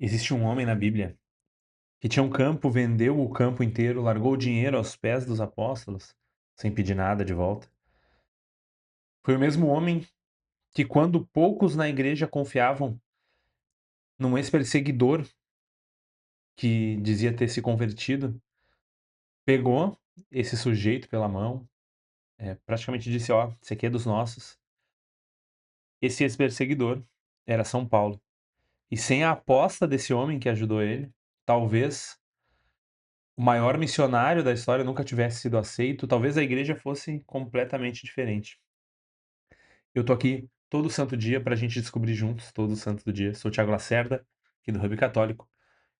Existe um homem na Bíblia que tinha um campo, vendeu o campo inteiro, largou o dinheiro aos pés dos apóstolos, sem pedir nada de volta. Foi o mesmo homem que, quando poucos na igreja confiavam num ex-perseguidor que dizia ter se convertido, pegou esse sujeito pela mão, praticamente disse: "Ó, esse aqui é dos nossos". Esse ex-perseguidor era São Paulo. E sem a aposta desse homem que ajudou ele, talvez o maior missionário da história nunca tivesse sido aceito, talvez a igreja fosse completamente diferente. Eu tô aqui todo santo dia pra gente descobrir juntos, todo santo dia. Sou o Thiago Lacerda, aqui do Hub Católico.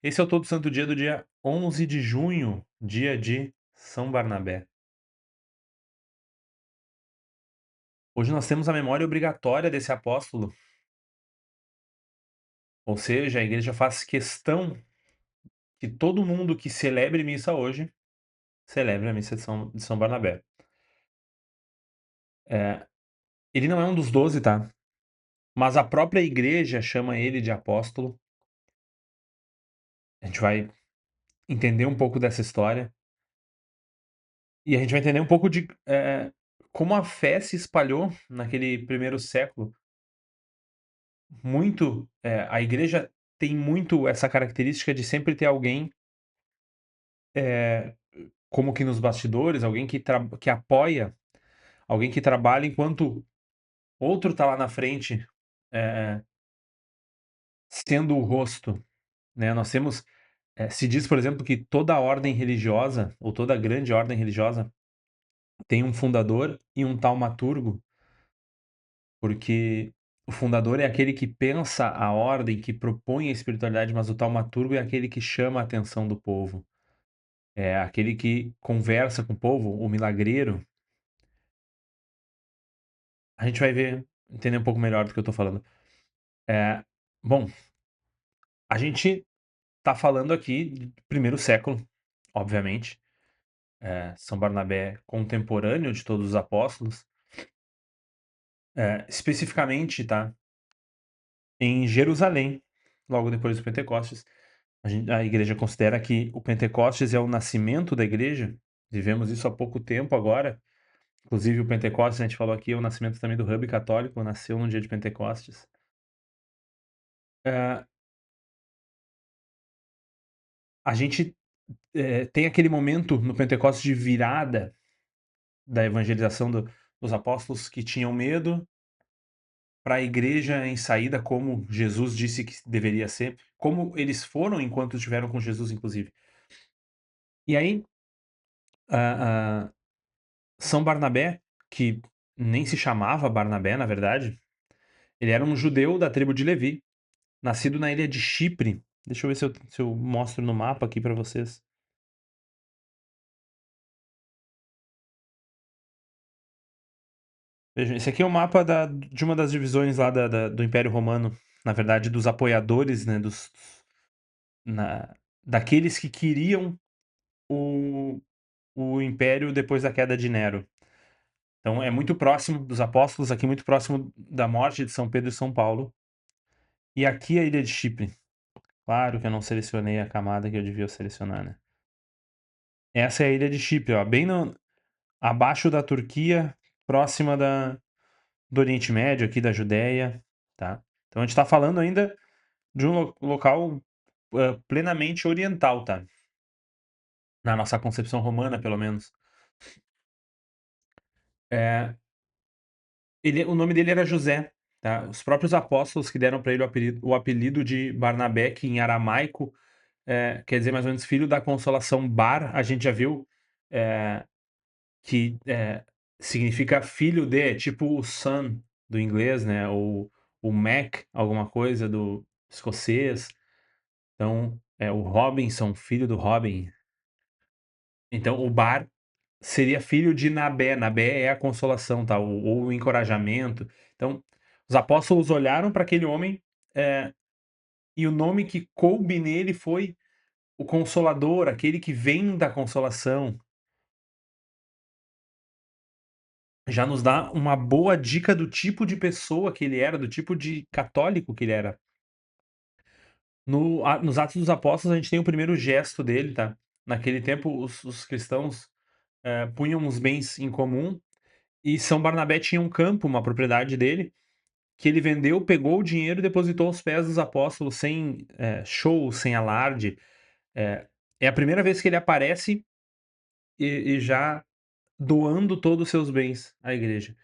Esse é o todo santo dia do dia 11 de junho, dia de São Barnabé. Hoje nós temos a memória obrigatória desse apóstolo, ou seja, a igreja faz questão que todo mundo que celebre missa hoje, celebre a missa de São Barnabé. Eh, ele não é um dos 12, tá? Mas a própria igreja chama ele de apóstolo. A gente vai entender um pouco dessa história e a gente vai entender um pouco de, como a fé se espalhou naquele primeiro século. Muito, a igreja tem muito essa característica de sempre ter alguém, eh, como que nos bastidores, alguém que apoia, alguém que trabalha enquanto outro tá lá na frente, eh, sendo o rosto, né. Nós temos, se diz, por exemplo, que toda ordem religiosa, ou toda grande ordem religiosa, tem um fundador e um taumaturgo, porque o fundador é aquele que pensa a ordem, que propõe a espiritualidade, mas o taumaturgo é aquele que chama a atenção do povo. É aquele que conversa com o povo, o milagreiro. A gente vai ver, entender um pouco melhor do que eu tô falando. Eh, bom, a gente tá falando aqui de primeiro século, obviamente. São Barnabé contemporâneo de todos os apóstolos, especificamente, tá, em Jerusalém, logo depois do Pentecostes. A igreja considera que o Pentecostes é o nascimento da igreja. Vivemos isso há pouco tempo agora. Inclusive o Pentecostes, a gente falou aqui, é o nascimento também do Hub Católico, nasceu no dia de Pentecostes. Eh, a gente, tem aquele momento no Pentecostes de virada da evangelização dos apóstolos que tinham medo, para a igreja em saída, como Jesus disse que deveria ser, como eles foram enquanto estiveram com Jesus, inclusive. E aí, a São Barnabé, que nem se chamava Barnabé, na verdade, ele era um judeu da tribo de Levi, nascido na ilha de Chipre. Deixa eu ver se eu mostro no mapa aqui para vocês. Vejam, esse aqui é o mapa de uma das divisões lá do Império Romano, na verdade, dos apoiadores, né, na, daqueles que queriam o, o Império depois da queda de Nero. Então é muito próximo dos apóstolos, aqui muito próximo da morte de São Pedro e São Paulo. E aqui a ilha de Chipre. Claro que eu não selecionei a camada que eu devia selecionar, né. Essa é a ilha de Chipre, ó, bem no abaixo da Turquia, próxima do Oriente Médio, aqui da Judéia, tá. Então a gente tá falando ainda de um local, plenamente oriental, tá, na nossa concepção romana, pelo menos. Eh, o nome dele era José, tá. Os próprios apóstolos que deram para ele o apelido de Barnabé, que em aramaico, quer dizer mais ou menos filho da consolação. Bar, a gente já viu, eh que, significa filho de, é tipo o son do inglês, né, ou o Mac alguma coisa do escocês. Então, é o Robinson, filho do Robin. Então o Bar seria filho de Nabé. Nabé é a consolação, tá, ou o encorajamento. Então, os apóstolos olharam para aquele homem, e o nome que coube nele foi o Consolador, aquele que vem da consolação. Já nos dá uma boa dica do tipo de pessoa que ele era, do tipo de católico que ele era. Nos Atos dos Apóstolos a gente tem o primeiro gesto dele, tá. Naquele tempo os cristãos, punham os bens em comum, e São Barnabé tinha um campo, uma propriedade dele, que ele vendeu, pegou o dinheiro e depositou aos pés dos apóstolos sem, show, sem alarde. É a primeira vez que ele aparece e já doando todos os seus bens à igreja.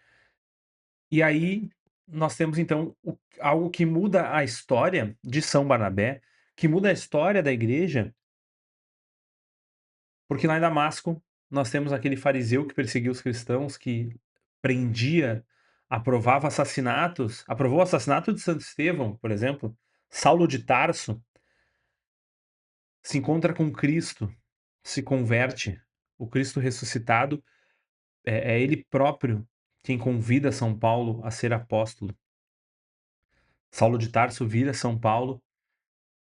E aí, nós temos então algo que muda a história de São Barnabé, que muda a história da igreja, porque lá em Damasco nós temos aquele fariseu que perseguia os cristãos, que prendia, aprovou o assassinato de Santo Estevão, por exemplo. Saulo de Tarso se encontra com Cristo, se converte. O Cristo ressuscitado é ele próprio quem convida São Paulo a ser apóstolo. Saulo de Tarso vira São Paulo.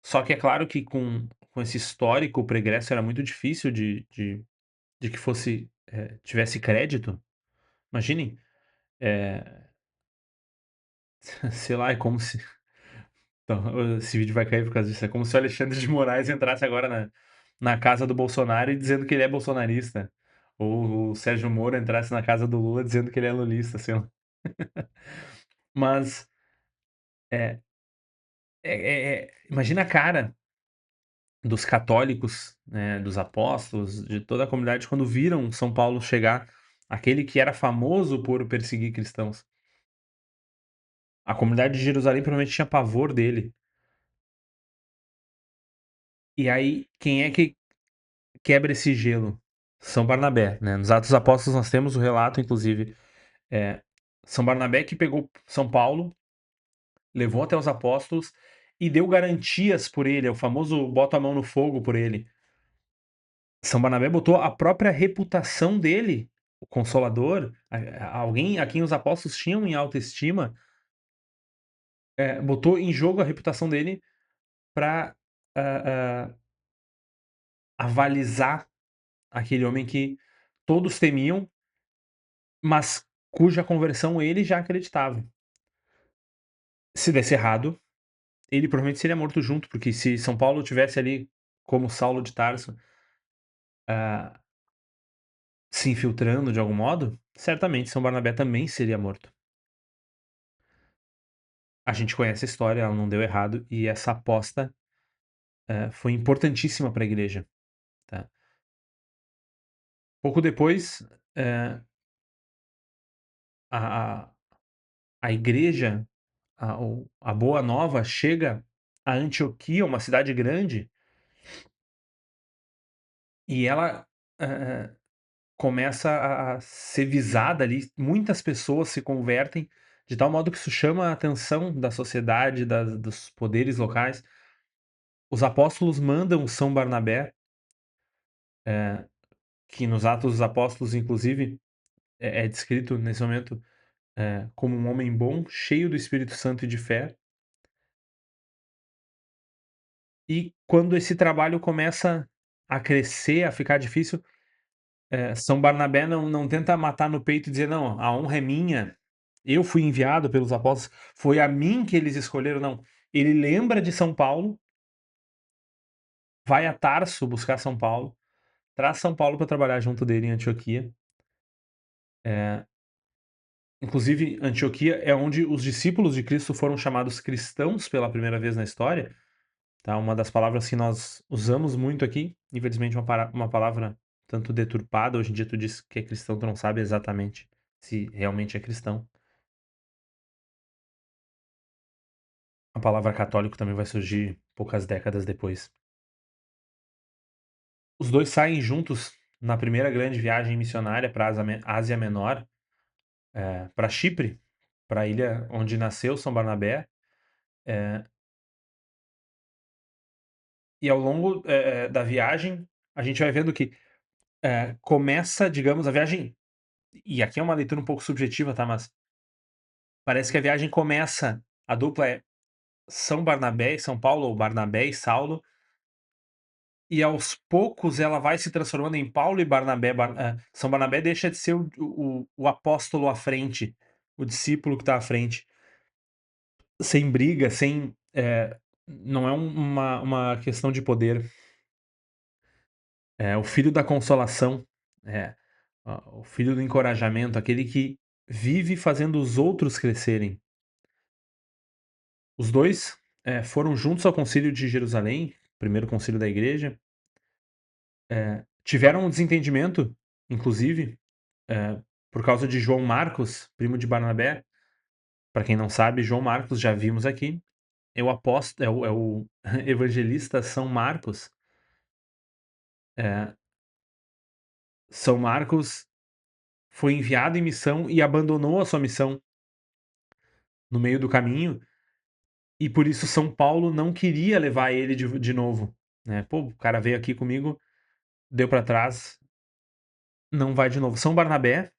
Só que é claro que com esse histórico, o pregresso era muito difícil de que fosse, tivesse crédito. Imaginem, eh, sei lá, é como se então, esse vídeo vai cair por causa disso. É como se o Alexandre de Moraes entrasse agora na casa do Bolsonaro e dizendo que ele é bolsonarista. Ou o Sérgio Moro entrasse na casa do Lula dizendo que ele é lulista, sei lá. Mas, é imagina a cara dos católicos, né, dos apóstolos, de toda a comunidade, quando viram São Paulo chegar, aquele que era famoso por perseguir cristãos. A comunidade de Jerusalém provavelmente tinha pavor dele. E aí, quem é que quebra esse gelo? São Barnabé, né? Nos Atos dos Apóstolos nós temos o relato, inclusive, é, São Barnabé que pegou São Paulo, levou até os apóstolos e deu garantias por ele, é o famoso bota a mão no fogo por ele. São Barnabé botou a própria reputação dele, o Consolador, alguém a quem os apóstolos tinham em alta estima, botou em jogo a reputação dele para avalizar aquele homem que todos temiam, mas cuja conversão ele já acreditava. Se desse errado, ele provavelmente seria morto junto, porque se São Paulo tivesse ali como Saulo de Tarso, ah, se infiltrando de algum modo, certamente São Barnabé também seria morto. A gente conhece a história, ela não deu errado, e essa aposta, foi importantíssima para a igreja, tá. Pouco depois, eh, a a a igreja, a boa nova chega a Antioquia, uma cidade grande, e ela, eh começa a ser visada ali, muitas pessoas se convertem, de tal modo que isso chama a atenção da sociedade, dos poderes locais. Os apóstolos mandam São Barnabé, eh, que nos Atos dos Apóstolos, inclusive, é descrito nesse momento, como um homem bom, cheio do Espírito Santo e de fé. E quando esse trabalho começa a crescer, a ficar difícil, São Barnabé não tenta matar no peito e dizer: "Não, a honra é minha, eu fui enviado pelos apóstolos, foi a mim que eles escolheram", não. Ele lembra de São Paulo, vai a Tarso buscar São Paulo, traz São Paulo para trabalhar junto dele em Antioquia. Eh, Inclusive Antioquia é onde os discípulos de Cristo foram chamados cristãos pela primeira vez na história, tá, uma das palavras que nós usamos muito aqui, infelizmente uma palavra tanto deturpada, hoje em dia tu diz que é cristão, tu não sabe exatamente se realmente é cristão. A palavra católico também vai surgir poucas décadas depois. Os 2 saem juntos na primeira grande viagem missionária para Ásia Menor, pra Chipre, para a ilha onde nasceu São Barnabé, eh, e ao longo, da viagem, a gente vai vendo que, começa, digamos, a viagem, e aqui é uma leitura um pouco subjetiva, tá, mas parece que a viagem começa, a dupla é São Barnabé e São Paulo, ou Barnabé e Saulo. E aos poucos ela vai se transformando em Paulo e Barnabé. São Barnabé deixa de ser o apóstolo à frente, o discípulo que está à frente, sem briga, sem. não é uma questão de poder, é o filho da consolação, é, o filho do encorajamento, aquele que vive fazendo os outros crescerem. Os 2 foram juntos ao concílio de Jerusalém, primeiro concílio da igreja, tiveram um desentendimento, inclusive, eh, por causa de João Marcos, primo de Barnabé. Para quem não sabe, João Marcos, já vimos aqui, é o evangelista São Marcos. Eh, São Marcos foi enviado em missão e abandonou a sua missão no meio do caminho, e por isso São Paulo não queria levar ele de novo, né. "Pô, o cara veio aqui comigo, deu para trás, não vai de novo". São Barnabé,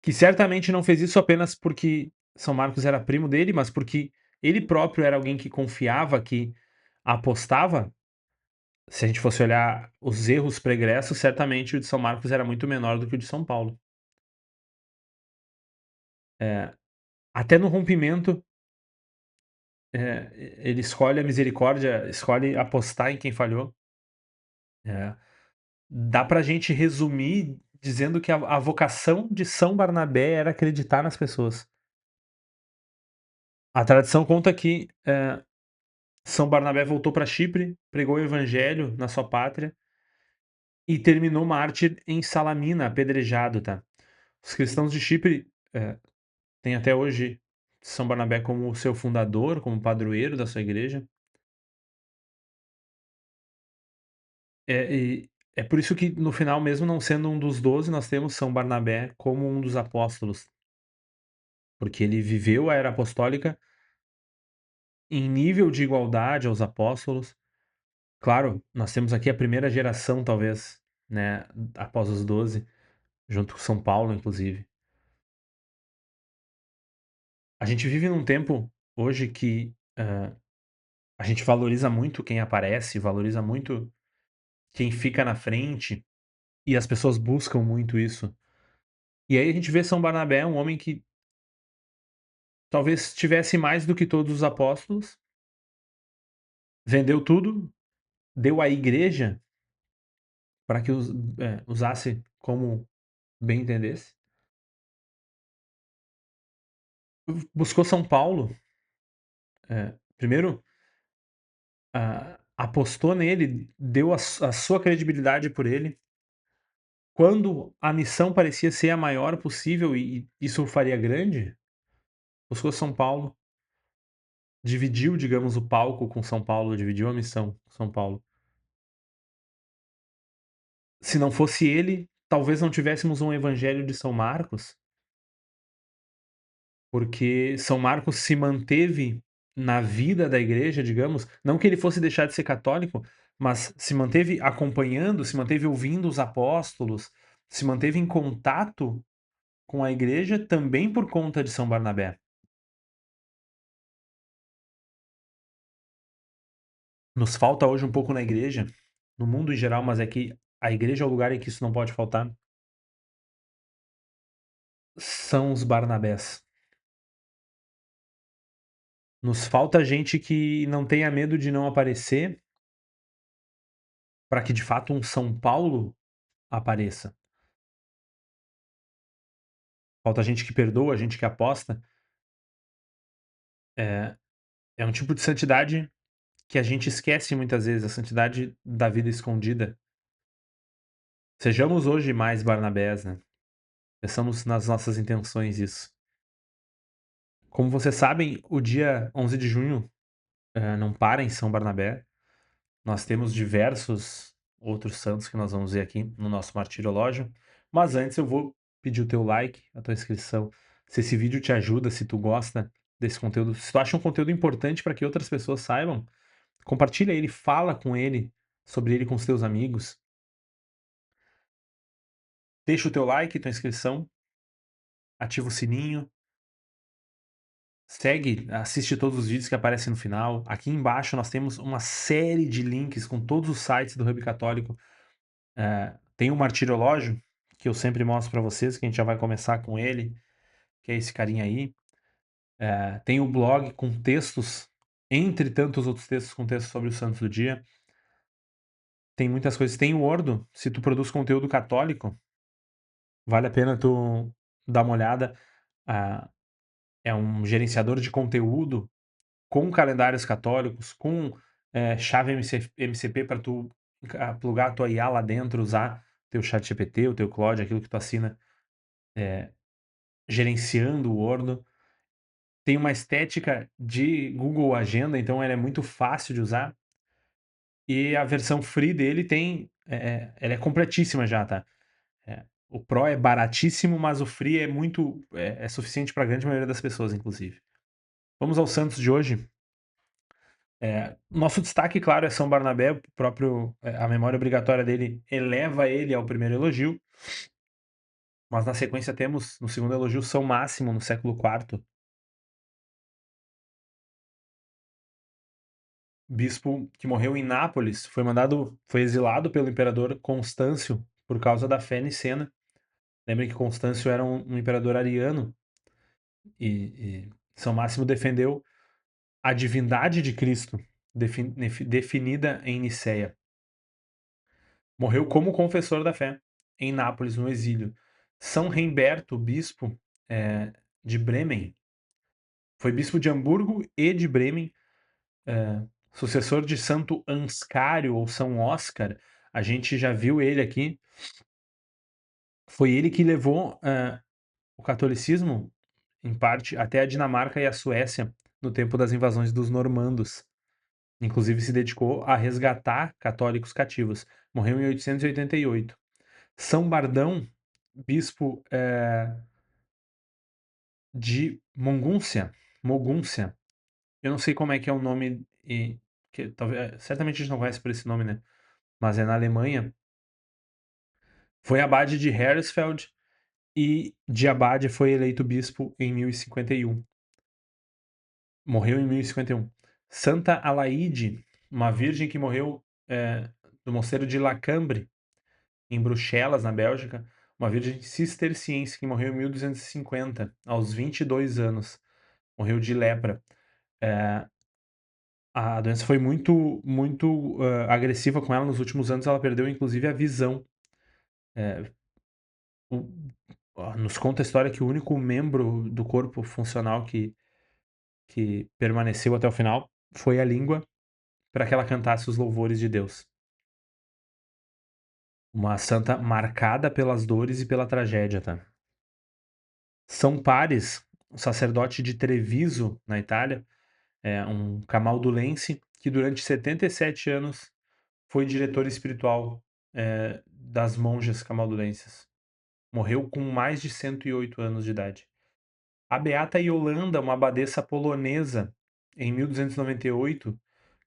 que certamente não fez isso apenas porque São Marcos era primo dele, mas porque ele próprio era alguém que confiava, que apostava. Se a gente fosse olhar os erros pregressos, certamente o de São Marcos era muito menor do que o de São Paulo. Eh, Até no rompimento, ele escolhe a misericórdia, escolhe apostar em quem falhou. Eh, Dá pra gente resumir dizendo que a vocação de São Barnabé era acreditar nas pessoas. A tradição conta que, São Barnabé voltou para Chipre, pregou o evangelho na sua pátria e terminou mártir em Salamina, apedrejado, tá. Os cristãos de Chipre, têm até hoje São Barnabé como seu fundador, como padroeiro da sua igreja. E é por isso que no final, mesmo não sendo um dos 12, nós temos São Barnabé como um dos apóstolos, porque ele viveu a era apostólica em nível de igualdade aos apóstolos. Claro, nós temos aqui a primeira geração talvez, né, após os 12, junto com São Paulo inclusive. A gente vive num tempo hoje que, a gente valoriza muito quem aparece, valoriza muito quem fica na frente, e as pessoas buscam muito isso. E aí a gente vê São Barnabé, um homem que talvez tivesse mais do que todos os apóstolos, vendeu tudo, deu à igreja para que usasse como bem entendesse. Buscou São Paulo, primeiro, apostou nele, deu a sua credibilidade por ele. Quando a missão parecia ser a maior possível e isso o faria grande, buscou São Paulo, dividiu, digamos, o palco com São Paulo, dividiu a missão com São Paulo. Se não fosse ele, talvez não tivéssemos um evangelho de São Marcos, porque São Marcos se manteve na vida da igreja, digamos, não que ele fosse deixar de ser católico, mas se manteve acompanhando, se manteve ouvindo os apóstolos, se manteve em contato com a igreja também por conta de São Barnabé. Nos falta hoje um pouco na igreja, no mundo em geral, mas é que a igreja é o lugar em que isso não pode faltar, são os Barnabés. Nos falta gente que não tenha medo de não aparecer, para que de fato um São Paulo apareça. Falta gente que perdoa, gente que aposta. É, é um tipo de santidade que a gente esquece muitas vezes, a santidade da vida escondida. Sejamos hoje mais Barnabés, né? Pensamos nas nossas intenções isso. Como vocês sabem, o dia 11 de junho não para em São Barnabé. Nós temos diversos outros santos que nós vamos ver aqui no nosso martirológio. Mas antes eu vou pedir o teu like, a tua inscrição. Se esse vídeo te ajuda, se tu gosta desse conteúdo, se tu acha um conteúdo importante para que outras pessoas saibam, compartilha ele, fala com ele, sobre ele com os teus amigos. Deixa o teu like, tua inscrição, ativa o sininho, segue, assiste todos os vídeos que aparecem no final. Aqui embaixo nós temos uma série de links com todos os sites do Hub Católico. Tem o martirológio, que eu sempre mostro para vocês, que a gente já vai começar com ele, que é esse carinha aí. Tem o blog com textos Entre tantos outros textos com textos sobre os santos do dia, tem muitas coisas. Tem o Ordo, se tu produz conteúdo católico, vale a pena tu dar uma olhada. Ah, é um gerenciador de conteúdo com calendários católicos, com, chave MCP para tu plugar a tua IA lá dentro, usar teu ChatGPT, o teu Claude, aquilo que tu assina, gerenciando o Ordo. Tem uma estética de Google Agenda, então ela é muito fácil de usar. E a versão free dele tem, ela é completíssima já, tá. O Pro é baratíssimo, mas o free é muito é suficiente para a grande maioria das pessoas, inclusive. Vamos ao santos de hoje. Nosso destaque, claro, é São Barnabé, o próprio, a memória obrigatória dele eleva ele ao primeiro elogio, mas na sequência temos, no segundo elogio, São Máximo, no século IV, bispo que morreu em Nápoles, foi exilado pelo imperador Constâncio por causa da fé nicena. Lembrem que Constâncio era um imperador ariano e São Máximo defendeu a divindade de Cristo, definida em Nicéia. Morreu como confessor da fé, em Nápoles, no exílio. São Remberto, bispo de Bremen, foi bispo de Hamburgo e de Bremen, sucessor de Santo Anscário ou São Oscar. A gente já viu ele aqui. Foi ele que levou o catolicismo, em parte, até a Dinamarca e a Suécia, no tempo das invasões dos normandos. Inclusive se dedicou a resgatar católicos cativos. Morreu em 888. São Bardão, bispo de Mogúncia. Eu não sei como é que é o nome, que talvez, certamente a gente não conhece por esse nome, né? Mas é na Alemanha. Foi abade de Hersfeld e de abade foi eleito bispo em 1051. Morreu em 1051. Santa Alaide, uma virgem que morreu no mosteiro de Lacambre, em Bruxelas, na Bélgica, uma virgem cisterciense que morreu em 1250, aos 22 anos. Morreu de lepra. A doença foi muito agressiva com ela nos últimos anos, ela perdeu inclusive a visão. O- Nos conta a história que o único membro do corpo funcional que permaneceu até o final foi a língua, para que ela cantasse os louvores de Deus. Uma santa marcada pelas dores e pela tragédia, tá? São Pares, um sacerdote de Treviso, na Itália, um camaldulense que durante 77 anos foi diretor espiritual das monjas camaldulenses. Morreu com mais de 108 anos de idade. A Beata Yolanda, uma abadesa polonesa, em 1298,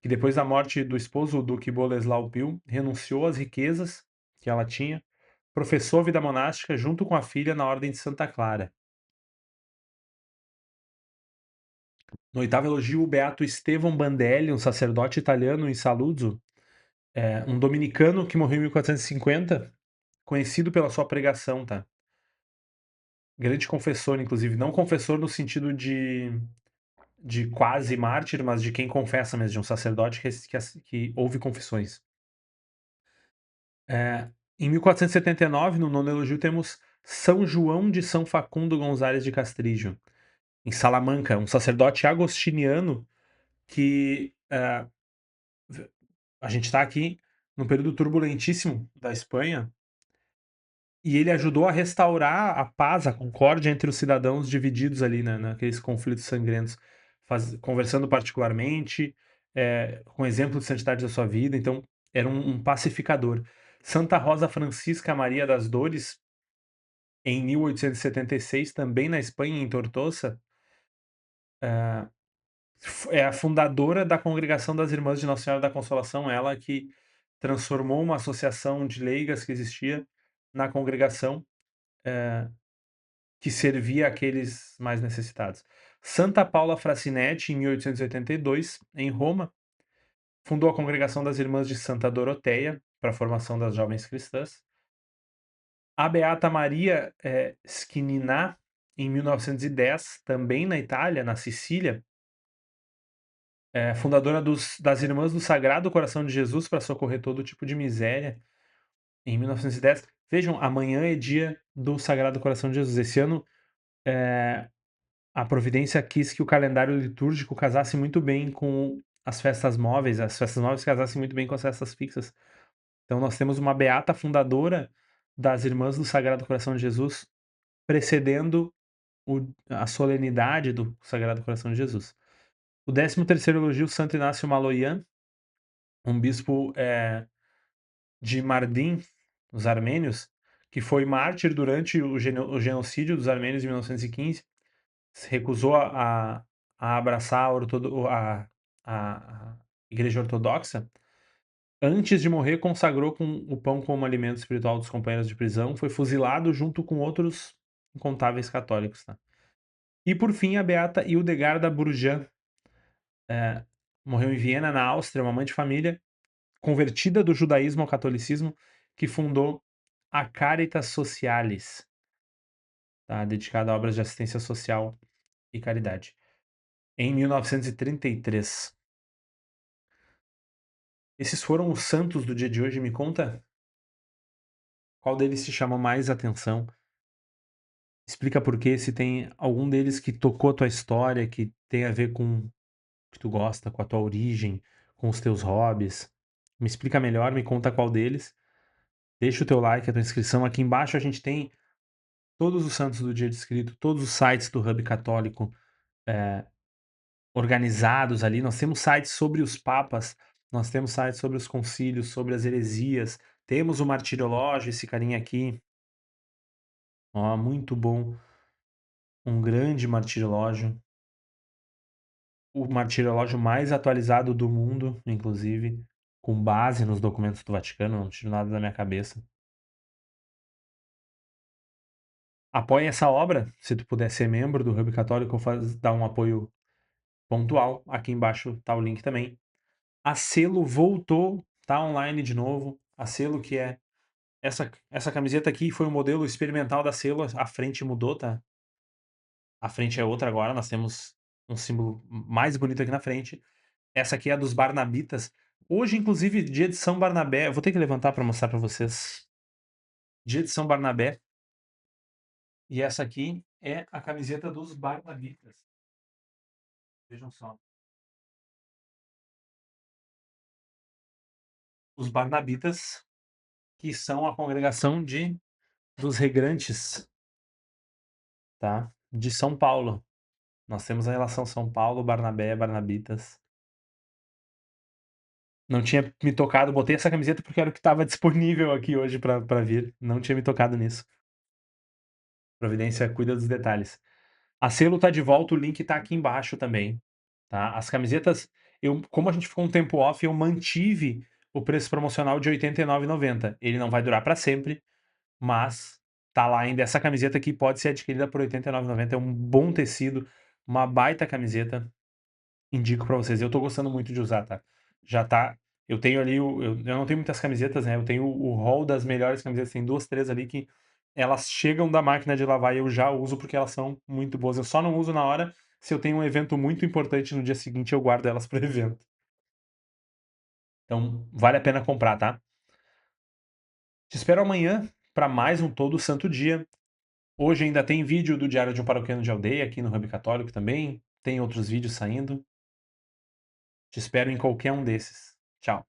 que depois da morte do esposo, o Duque Boleslau Pio, renunciou às riquezas que ela tinha, professou a vida monástica junto com a filha na Ordem de Santa Clara. No oitavo elogio, o beato Estevão Bandelli, um sacerdote italiano em Saluzzo, um dominicano que morreu em 1450, conhecido pela sua pregação, tá? Grande confessor, inclusive, não confessor no sentido de quase mártir, mas de quem confessa mesmo, de um sacerdote que ouve confissões. Em 1479, no nono elogio, temos São João de São Facundo Gonzales de Castrillo, em Salamanca, um sacerdote agostiniano que a gente está aqui num período turbulentíssimo da Espanha, e ele ajudou a restaurar a paz, a concórdia entre os cidadãos divididos ali, né, naqueles conflitos sangrentos, conversando particularmente, com exemplo de santidade da sua vida. Então, era um pacificador. Santa Rosa Francisca Maria das Dores, em 1876, também na Espanha, em Tortosa, é a fundadora da Congregação das Irmãs de Nossa Senhora da Consolação, ela que transformou uma associação de leigas que existia na congregação, que servia aqueles mais necessitados. Santa Paula Frassinetti, em 1882, em Roma, fundou a Congregação das Irmãs de Santa Doroteia, para a formação das jovens cristãs. A Beata Maria Schininá, em 1910, também na Itália, na Sicília, fundadora das Irmãs do Sagrado Coração de Jesus para socorrer todo tipo de miséria, em 1910. Vejam, amanhã é dia do Sagrado Coração de Jesus. Esse ano, a providência quis que o calendário litúrgico casasse muito bem com as festas móveis casassem muito bem com as festas fixas. Então nós temos uma beata fundadora das Irmãs do Sagrado Coração de Jesus, precedendo a solenidade do Sagrado Coração de Jesus. O 13º elogio, Santo Inácio Maloyan, um bispo de Mardin, os armênios, que foi mártir durante o genocídio dos armênios de 1915, se recusou a abraçar a Igreja Ortodoxa. Antes de morrer, consagrou com o pão como alimento espiritual dos companheiros de prisão, foi fuzilado junto com outros incontáveis católicos. Tá? E por fim, a beata Hildegarda Burjan, morreu em Viena, na Áustria, uma mãe de família, convertida do judaísmo ao catolicismo, que fundou a Caritas Socialis, tá? Dedicada a obras de assistência social e caridade, em 1933. Esses foram os santos do dia de hoje. Me conta qual deles te chama mais atenção. Explica por quê, se tem algum deles que tocou a tua história, que tem a ver com o que tu gosta, com a tua origem, com os teus hobbies. Me explica melhor, me conta qual deles. Deixa o teu like, a tua inscrição. Aqui embaixo a gente tem todos os santos do dia descrito, todos os sites do Hub Católico organizados ali. Nós temos sites sobre os papas, nós temos sites sobre os concílios, sobre as heresias. Temos o martirológio, esse carinha aqui. Ó, muito bom. Um grande martirológio. O martirológio mais atualizado do mundo, inclusive, com base nos documentos do Vaticano, não tiro nada da minha cabeça. Apoie essa obra, se tu puder ser membro do Hub Católico, dar um apoio pontual. Aqui embaixo tá o link também. A Selo voltou, tá online de novo. A Selo, que é essa camiseta aqui, foi o modelo experimental da Selo. A frente mudou, tá? A frente é outra agora. Nós temos um símbolo mais bonito aqui na frente. Essa aqui é a dos Barnabitas. Hoje, inclusive, dia de São Barnabé. Eu vou ter que levantar para mostrar para vocês. Dia de São Barnabé. E essa aqui é a camiseta dos Barnabitas. Vejam só. Os Barnabitas, que são a congregação dos regrantes, tá? De São Paulo. Nós temos a relação São Paulo, Barnabé, Barnabitas. Não tinha me tocado, botei essa camiseta porque era o que estava disponível aqui hoje para vir. Não tinha me tocado nisso. Providência cuida dos detalhes. A Selo tá de volta, o link tá aqui embaixo também, tá? As camisetas, como a gente ficou um tempo off, eu mantive o preço promocional de R$ 89,90. Ele não vai durar para sempre, mas tá lá ainda. Essa camiseta aqui pode ser adquirida por R$ 89,90. É um bom tecido, uma baita camiseta. Indico pra vocês. Eu tô gostando muito de usar, tá? Já tá. Eu tenho ali. Eu não tenho muitas camisetas, né? Eu tenho o hall das melhores camisetas. Tem duas, três ali que elas chegam da máquina de lavar e eu já uso porque elas são muito boas. Eu só não uso na hora. Se eu tenho um evento muito importante no dia seguinte, eu guardo elas pro evento. Então, vale a pena comprar, tá? Te espero amanhã para mais um Todo Santo Dia. Hoje ainda tem vídeo do Diário de um Paroquiano de Aldeia aqui no Hub Católico também. Tem outros vídeos saindo. Te espero em qualquer um desses. Tchau.